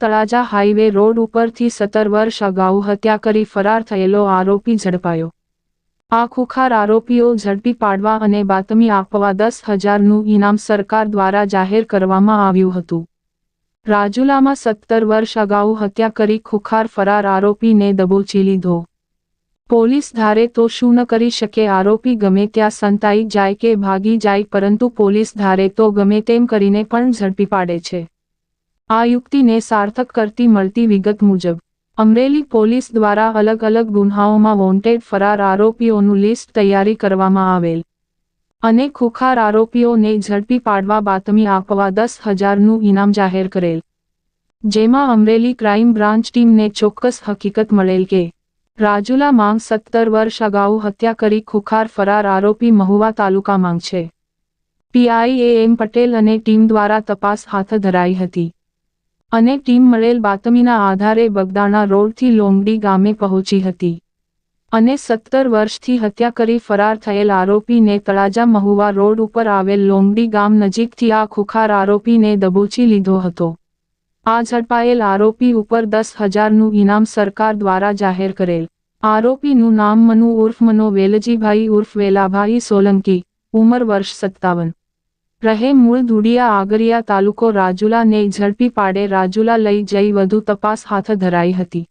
Talaja highway road ઉપરથી 17 વર્ષ અગાઉ હત્યા કરી ફરાર થયેલો આરોપી ઝડપાયો। આ ખુખાર આરોપીઓ ઝડપી પાડવા અને બાતમી આપવા 10,000નું ઇનામ સરકાર દ્વારા જાહેર કરવામાં આવ્યું હતું। રાજુલામાં 17 વર્ષ અગાઉ હત્યા કરી ખુખાર ફરાર આરોપીને દબોચી લીધો। પોલીસ ધારે તો શું ન કરી શકે, આરોપી ગમે ત્યાં સંતાઈ જાય કે ભાગી જાય, પરંતુ પોલીસ ધારે તો ગમે તેમ કરીને પણ ઝડપી પાડે છે। આ યુક્તિને સાર્થક કરતી મળતી વિગત મુજબ અમરેલી પોલીસ દ્વારા અલગ અલગ ગુન્હાઓમાં વોન્ટેડ ફરાર આરોપીઓનું લિસ્ટ તૈયારી કરવામાં આવેલ અને ખુખાર આરોપીઓને ઝડપી પાડવા બાતમી આપવા 10,000નું ઇનામ જાહેર કરેલ, જેમાં અમરેલી ક્રાઇમ બ્રાન્ચ ટીમને ચોક્કસ હકીકત મળેલ કે રાજુલા માંગ 17 વર્ષ અગાઉ હત્યા કરી ખુખાર ફરાર આરોપી મહુવા તાલુકા માંગ છે। પીઆઈ એમ પટેલ અને ટીમ દ્વારા તપાસ હાથ ધરાઈ હતી અને ટીમ મળેલ બાતમીના આધારે બગદાણા રોડથી લોંગડી ગામે પહોંચી હતી અને 17 વર્ષથી હત્યા કરી ફરાર થયેલ આરોપીને તળાજા મહુવા રોડ ઉપર આવેલ લોંગડી ગામ નજીકથી આ ખુખાર આરોપીને દબોચી લીધો હતો। આ ઝડપાયેલ આરોપી ઉપર 10,000નું ઇનામ સરકાર દ્વારા જાહેર કરેલ। આરોપીનું નામ મનુ ઉર્ફ મનો વેલજીભાઈ ઉર્ફ વેલાભાઈ સોલંકી, ઉંમર વર્ષ 57, રહે મૂળ ધુડિયા આગરિયા તાલુકો રાજુલા ને ઝડપી પાડે રાજુલા લઈ જઈ વધુ તપાસ હાથ ધરાઈ હતી।